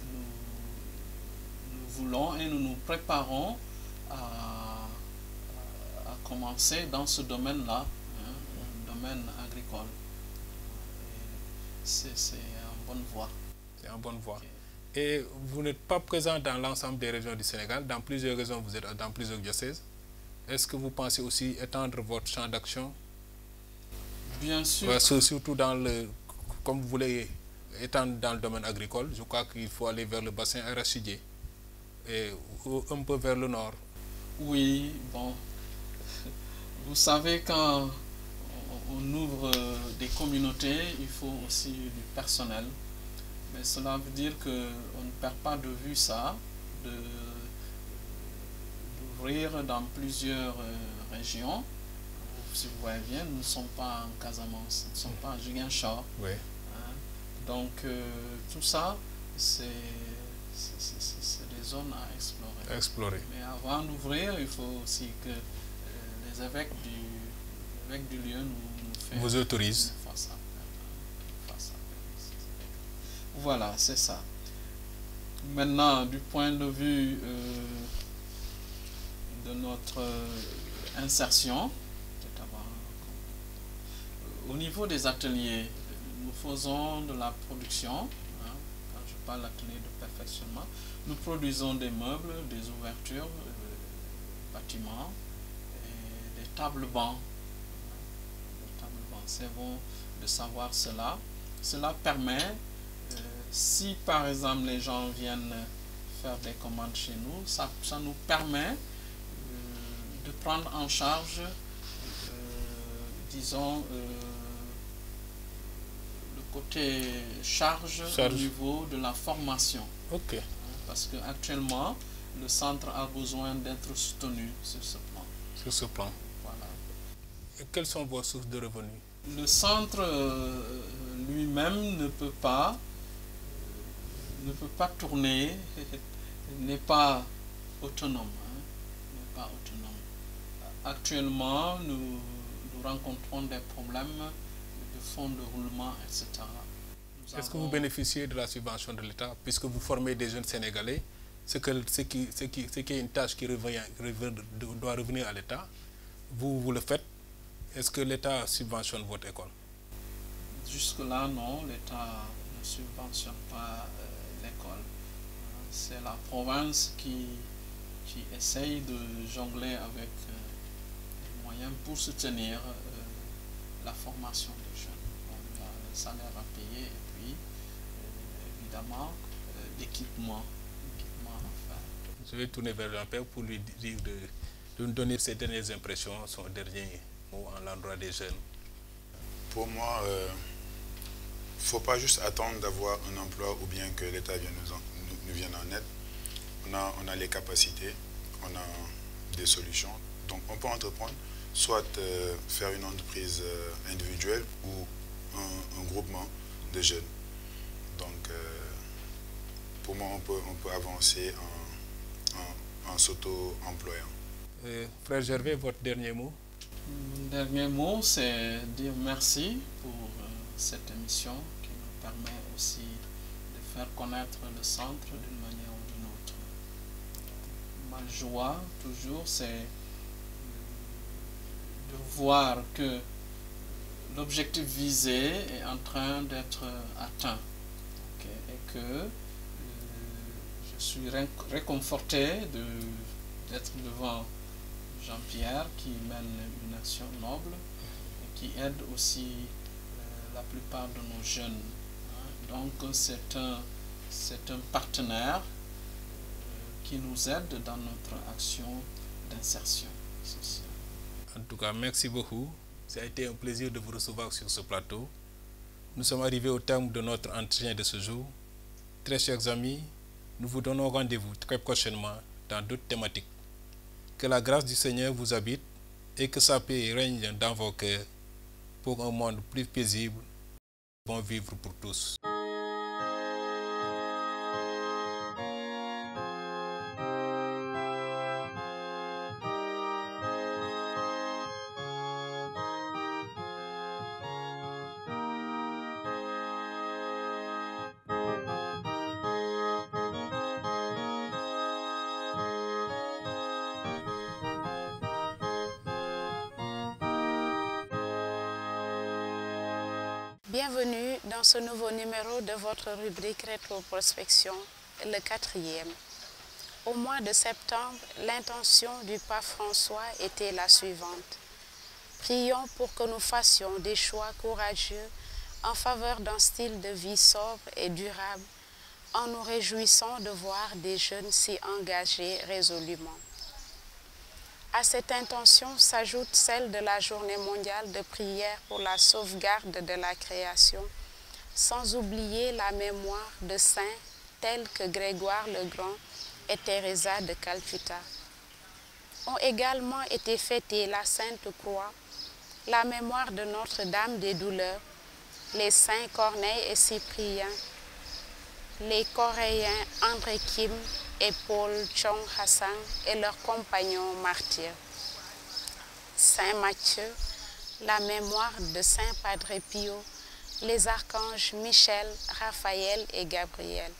Nous voulons et nous nous préparons à commencer dans ce domaine-là, un domaine agricole. C'est en bonne voie. C'est en bonne voie. Okay. Et vous n'êtes pas présent dans l'ensemble des régions du Sénégal. Dans plusieurs régions, vous êtes dans plusieurs diocèses. Est-ce que vous pensez aussi étendre votre champ d'action? Bien sûr. Surtout dans le, comme vous voulez étendre dans le domaine agricole, je crois qu'il faut aller vers le bassin arachidier et un peu vers le nord. Oui, bon. Vous savez, quand on ouvre des communautés, il faut aussi du personnel. Mais cela veut dire qu'on ne perd pas de vue ça, d'ouvrir dans plusieurs régions. Si vous voyez bien, nous ne sommes pas en Casamance, nous ne sommes pas en Ziguinchor. Oui. Donc tout ça, c'est des zones à explorer. Mais avant d'ouvrir, il faut aussi que les évêques du lieu nous vous autorisent. Voilà, c'est ça. Maintenant, du point de vue de notre insertion, au niveau des ateliers, nous faisons de la production. Quand je parle d'atelier de perfectionnement, nous produisons des meubles, des ouvertures, bâtiments, et des tables-bancs. C'est bon de savoir cela. Cela permet, si par exemple les gens viennent faire des commandes chez nous, ça nous permet de prendre en charge, disons, le côté charge au niveau de la formation. Ok. Parce qu'actuellement, le centre a besoin d'être soutenu sur ce plan. Sur ce plan. Voilà. Et quelles sont vos sources de revenus? Le centre lui-même ne peut pas tourner, n'est pas autonome. N'est pas autonome. Actuellement, nous rencontrons des problèmes de fonds de roulement, etc. Est-ce que vous bénéficiez de la subvention de l'État, puisque vous formez des jeunes Sénégalais, ce qui est une tâche qui doit revenir à l'État, vous le faites? Est-ce que l'État subventionne votre école? Jusque-là, non, l'État ne subventionne pas l'école. C'est la province qui essaye de jongler avec les moyens pour soutenir la formation des jeunes. On a le salaire à payer et puis, évidemment, l'équipement à faire. Je vais tourner vers Jean-Pierre pour lui dire de nous donner ses dernières impressions, son dernier mot à l'endroit des jeunes. Pour moi, il ne faut pas juste attendre d'avoir un emploi ou bien que l'État nous vienne en aide. On a les capacités, on a des solutions. Donc on peut entreprendre, soit faire une entreprise individuelle ou un groupement de jeunes. Donc pour moi, on peut avancer en s'auto-employant. Frère Gervais, votre dernier mot? Mon dernier mot, c'est dire merci pour cette émission qui nous permet aussi de faire connaître le centre d'une manière ou d'une autre. Ma joie, toujours, c'est de voir que l'objectif visé est en train d'être atteint, et que je suis réconforté d'être devant Jean-Pierre qui mène une action noble et qui aide aussi la plupart de nos jeunes. Donc c'est un partenaire qui nous aide dans notre action d'insertion sociale. En tout cas, merci beaucoup. Ça a été un plaisir de vous recevoir sur ce plateau. Nous sommes arrivés au terme de notre entretien de ce jour. Très chers amis, nous vous donnons rendez-vous très prochainement dans d'autres thématiques. Que la grâce du Seigneur vous habite et que sa paix règne dans vos cœurs pour un monde plus paisible, bon vivre pour tous. Bienvenue dans ce nouveau numéro de votre rubrique Rétro-prospection, le 4e. Au mois de septembre, l'intention du pape François était la suivante. Prions pour que nous fassions des choix courageux en faveur d'un style de vie sobre et durable, en nous réjouissant de voir des jeunes s'y engager résolument. À cette intention s'ajoute celle de la journée mondiale de prière pour la sauvegarde de la création, sans oublier la mémoire de saints tels que Grégoire le Grand et Teresa de Calcutta. Ont également été fêtées la Sainte Croix, la mémoire de Notre-Dame des Douleurs, les saints Corneille et Cyprien, les Coréens André Kim et Paul Chong Hassan et leurs compagnons martyrs. Saint Matthieu, la mémoire de Saint Padre Pio, les archanges Michel, Raphaël et Gabriel.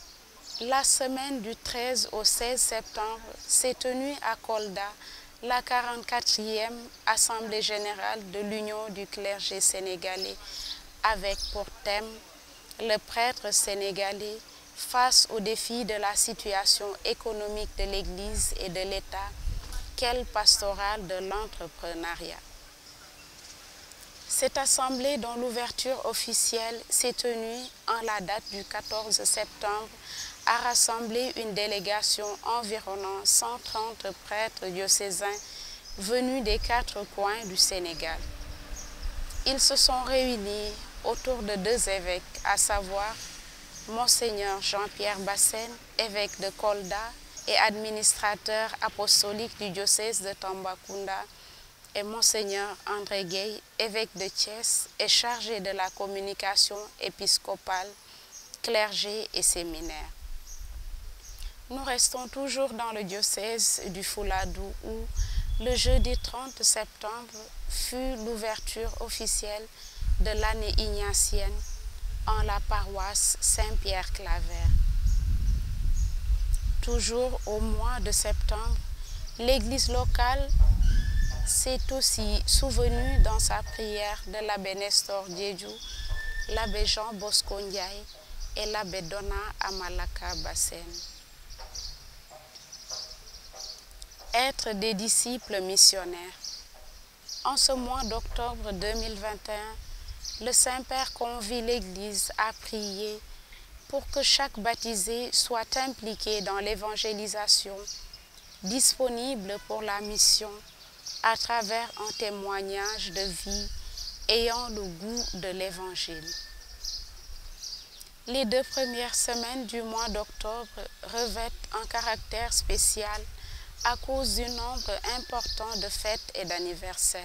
La semaine du 13 au 16 septembre s'est tenue à Kolda la 44e Assemblée générale de l'Union du clergé sénégalais avec pour thème le prêtre sénégalais face aux défis de la situation économique de l'Église et de l'État, quelle pastorale de l'entrepreneuriat. Cette assemblée, dont l'ouverture officielle s'est tenue en la date du 14 septembre, a rassemblé une délégation environnant 130 prêtres diocésains venus des 4 coins du Sénégal. Ils se sont réunis autour de 2 évêques, à savoir Monseigneur Jean-Pierre Bassène, évêque de Kolda et administrateur apostolique du diocèse de Tambacounda, et Monseigneur André Gueye, évêque de Thiès et chargé de la communication épiscopale, clergé et séminaire. Nous restons toujours dans le diocèse du Fouladou où, le jeudi 30 septembre, fut l'ouverture officielle de l'année ignatienne en la paroisse Saint-Pierre-Claver. Toujours au mois de septembre, l'église locale s'est aussi souvenue dans sa prière de l'abbé Nestor Diédiou, l'abbé Jean Bosco Ndiaye et l'abbé Donna Amalaka Bassène. Être des disciples missionnaires. En ce mois d'octobre 2021, le Saint-Père convie l'Église à prier pour que chaque baptisé soit impliqué dans l'évangélisation, disponible pour la mission à travers un témoignage de vie ayant le goût de l'Évangile. Les 2 premières semaines du mois d'octobre revêtent un caractère spécial à cause du nombre important de fêtes et d'anniversaires.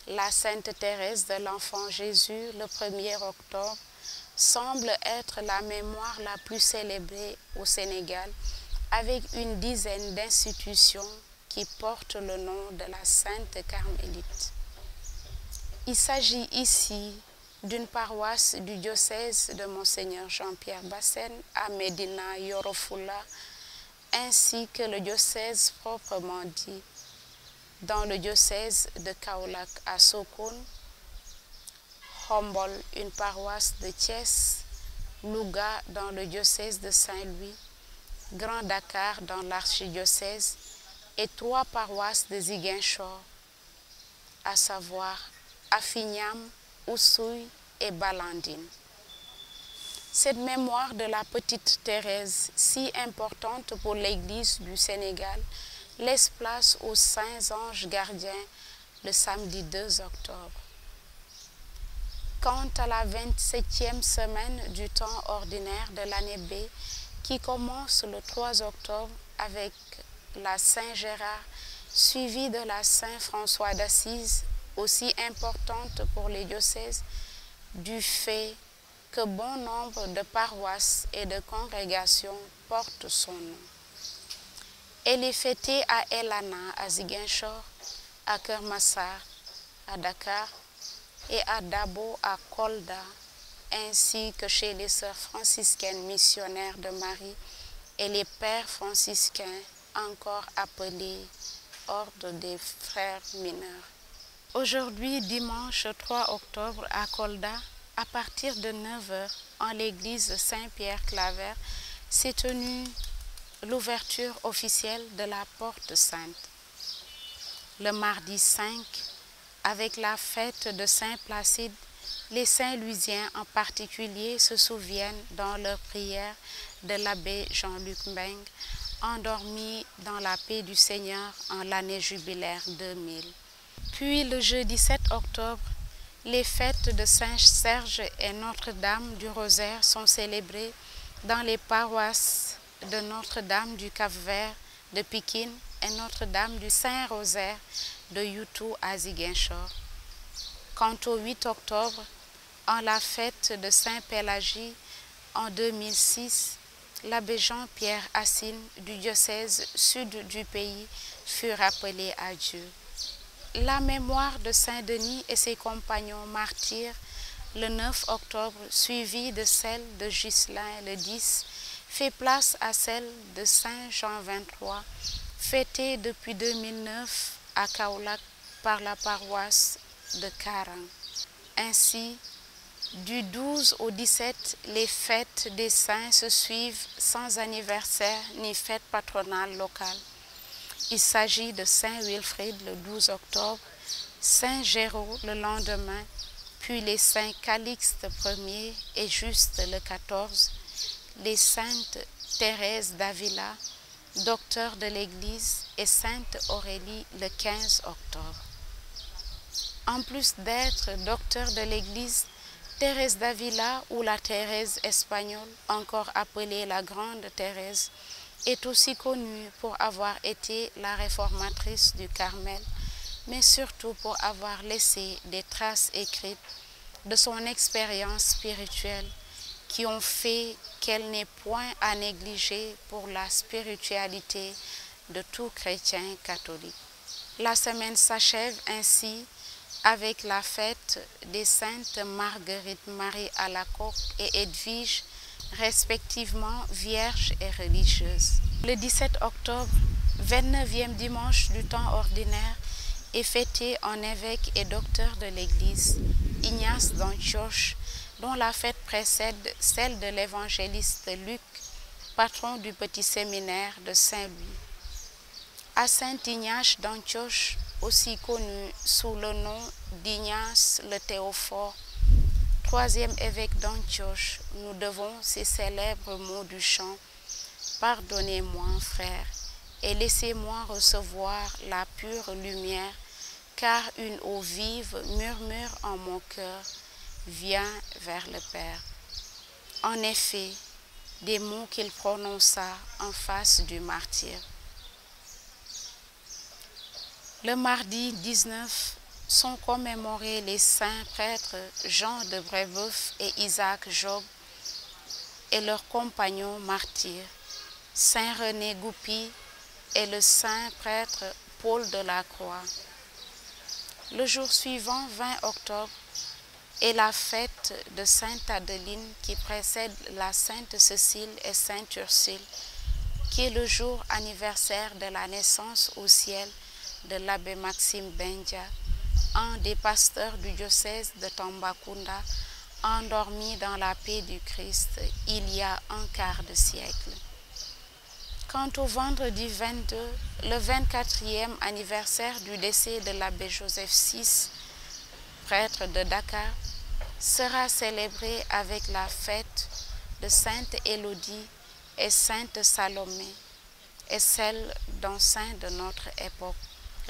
La Sainte Thérèse de l'Enfant Jésus, le 1er octobre, semble être la mémoire la plus célébrée au Sénégal, avec une dizaine d'institutions qui portent le nom de la Sainte Carmélite. Il s'agit ici d'une paroisse du diocèse de Monseigneur Jean-Pierre Bassène à Médina Yoro Fula, ainsi que le diocèse proprement dit, dans le diocèse de Kaolack à Sokone, Khombol, une paroisse de Thiès, Louga dans le diocèse de Saint-Louis, Grand Dakar dans l'archidiocèse et 3 paroisses de Ziguinchor, à savoir Afignam, Oussouye et Balandine. Cette mémoire de la petite Thérèse, si importante pour l'Église du Sénégal, laisse place aux saints anges gardiens le samedi 2 octobre. Quant à la 27e semaine du temps ordinaire de l'année B, qui commence le 3 octobre avec la Saint-Gérard, suivie de la Saint-François d'Assise, aussi importante pour les diocèses, du fait que bon nombre de paroisses et de congrégations portent son nom. Elle est fêtée à Elana, à Ziguinchor, à Keur Massar, à Dakar, et à Dabo à Kolda, ainsi que chez les sœurs franciscaines missionnaires de Marie et les pères franciscains, encore appelés Ordre des frères mineurs. Aujourd'hui, dimanche 3 octobre à Kolda, à partir de 9h, en l'église Saint-Pierre-Claver, s'est tenue l'ouverture officielle de la Porte Sainte. Le mardi 5, avec la fête de Saint-Placide, les Saint-Louisiens en particulier se souviennent dans leur prière de l'abbé Jean-Luc Mbeng, endormi dans la paix du Seigneur en l'année jubilaire 2000. Puis le jeudi 7 octobre, les fêtes de Saint-Serge et Notre-Dame du Rosaire sont célébrées dans les paroisses de Notre-Dame du Cap-Vert de Pikine et Notre-Dame du Saint-Rosaire de Youtou à Ziguinchor. Quant au 8 octobre, en la fête de Saint-Pélagie en 2006, l'abbé Jean-Pierre Assine du diocèse sud du pays fut rappelé à Dieu. La mémoire de Saint-Denis et ses compagnons martyrs le 9 octobre, suivie de celle de Ghislain le 10, fait place à celle de Saint Jean 23, fêtée depuis 2009 à Kaolack par la paroisse de Karang. Ainsi, du 12 au 17, les fêtes des saints se suivent sans anniversaire ni fête patronale locale. Il s'agit de Saint Wilfrid le 12 octobre, Saint Géraud le lendemain, puis les saints Calixte Ier et Juste le 14, les saintes Thérèse d'Avila, docteur de l'Église, et Sainte Aurélie le 15 octobre. En plus d'être docteur de l'Église, Thérèse d'Avila, ou la Thérèse espagnole, encore appelée la Grande Thérèse, est aussi connue pour avoir été la réformatrice du Carmel, mais surtout pour avoir laissé des traces écrites de son expérience spirituelle qui ont fait qu'elle n'est point à négliger pour la spiritualité de tout chrétien catholique. La semaine s'achève ainsi avec la fête des saintes Marguerite Marie Alacoque et Edwige, respectivement vierges et religieuses. Le 17 octobre, 29e dimanche du temps ordinaire, est fêté en évêque et docteur de l'Église, Ignace d'Antioche, dont la fête précède celle de l'évangéliste Luc, patron du petit séminaire de Saint-Louis. À Saint-Ignace d'Antioche, aussi connu sous le nom d'Ignace le Théophore, 3e évêque d'Antioche, nous devons ces célèbres mots du chant « Pardonnez-moi, frère, et laissez-moi recevoir la pure lumière, car une eau vive murmure en mon cœur, vient vers le Père. » En effet, des mots qu'il prononça en face du martyr. Le mardi 19 sont commémorés les saints prêtres Jean de Brébeuf et Isaac Job et leurs compagnons martyrs, Saint René Goupil et le saint prêtre Paul de la Croix. Le jour suivant, 20 octobre, et la fête de Sainte Adeline qui précède la Sainte Cécile et Sainte Ursule, qui est le jour anniversaire de la naissance au ciel de l'abbé Maxime Bendia, un des pasteurs du diocèse de Tambacounda, endormi dans la paix du Christ il y a un quart de siècle. Quant au vendredi 22, le 24e anniversaire du décès de l'abbé Joseph VI, prêtre de Dakar, sera célébré avec la fête de Sainte Élodie et Sainte Salomé, et celle d'un saint de notre époque,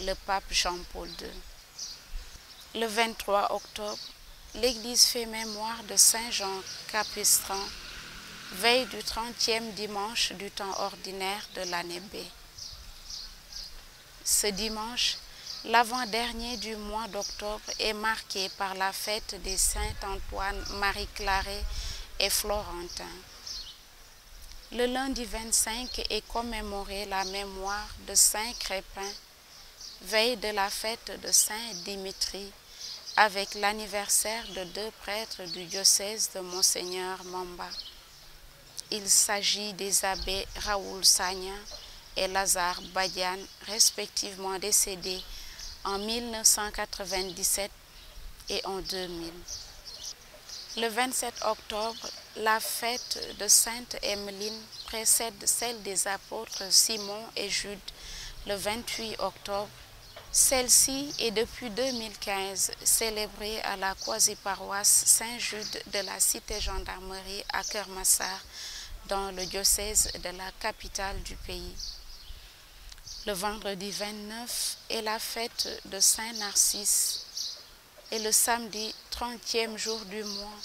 le pape Jean-Paul II. Le 23 octobre, l'Église fait mémoire de Saint Jean Capistran, veille du 30e dimanche du temps ordinaire de l'année B. Ce dimanche, l'avant-dernier du mois d'octobre est marqué par la fête des saints Antoine, Marie Claret et Florentin. Le lundi 25 est commémorée la mémoire de Saint Crépin, veille de la fête de Saint Dimitri, avec l'anniversaire de 2 prêtres du diocèse de Monseigneur Mamba. Il s'agit des abbés Raoul Sagna et Lazare Badian, respectivement décédés en 1997 et en 2000. Le 27 octobre, la fête de Sainte Emmeline précède celle des apôtres Simon et Jude le 28 octobre. Celle-ci est depuis 2015 célébrée à la quasi-paroisse Saint-Jude de la cité gendarmerie à Kermassar, dans le diocèse de la capitale du pays. Le vendredi 29 est la fête de Saint-Narcisse et le samedi 30e jour du mois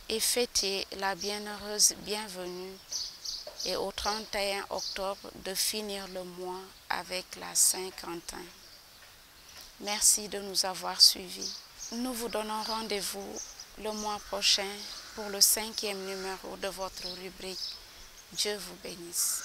est fêtée la bienheureuse bienvenue et au 31 octobre de finir le mois avec la Saint-Quentin. Merci de nous avoir suivis. Nous vous donnons rendez-vous le mois prochain pour le 5e numéro de votre rubrique. Dieu vous bénisse.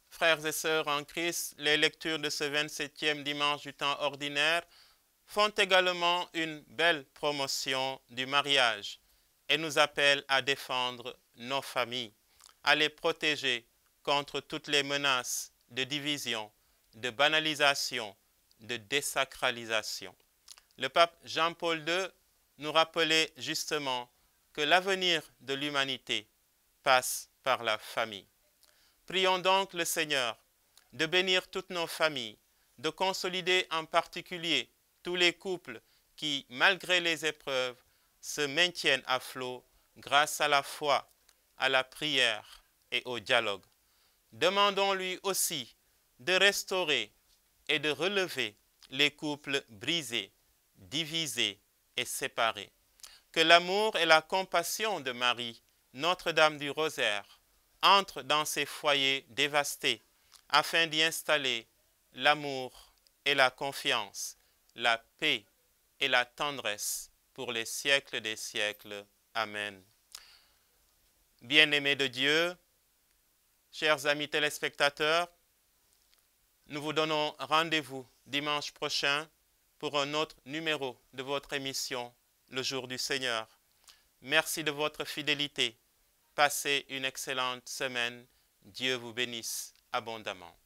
Frères et sœurs en Christ, les lectures de ce 27e dimanche du temps ordinaire font également une belle promotion du mariage et nous appellent à défendre nos familles, à les protéger contre toutes les menaces de division, de banalisation, de désacralisation. Le pape Jean-Paul II nous rappelait justement que l'avenir de l'humanité passe par la famille. Prions donc le Seigneur de bénir toutes nos familles, de consolider en particulier tous les couples qui, malgré les épreuves, se maintiennent à flot grâce à la foi, à la prière et au dialogue. Demandons-lui aussi de restaurer et de relever les couples brisés, divisés et séparés. Que l'amour et la compassion de Marie, Notre-Dame du Rosaire, entrent dans ces foyers dévastés afin d'y installer l'amour et la confiance, la paix et la tendresse pour les siècles des siècles. Amen. Bien-aimés de Dieu, chers amis téléspectateurs, nous vous donnons rendez-vous dimanche prochain pour un autre numéro de votre émission, Le Jour du Seigneur. Merci de votre fidélité. Passez une excellente semaine. Dieu vous bénisse abondamment.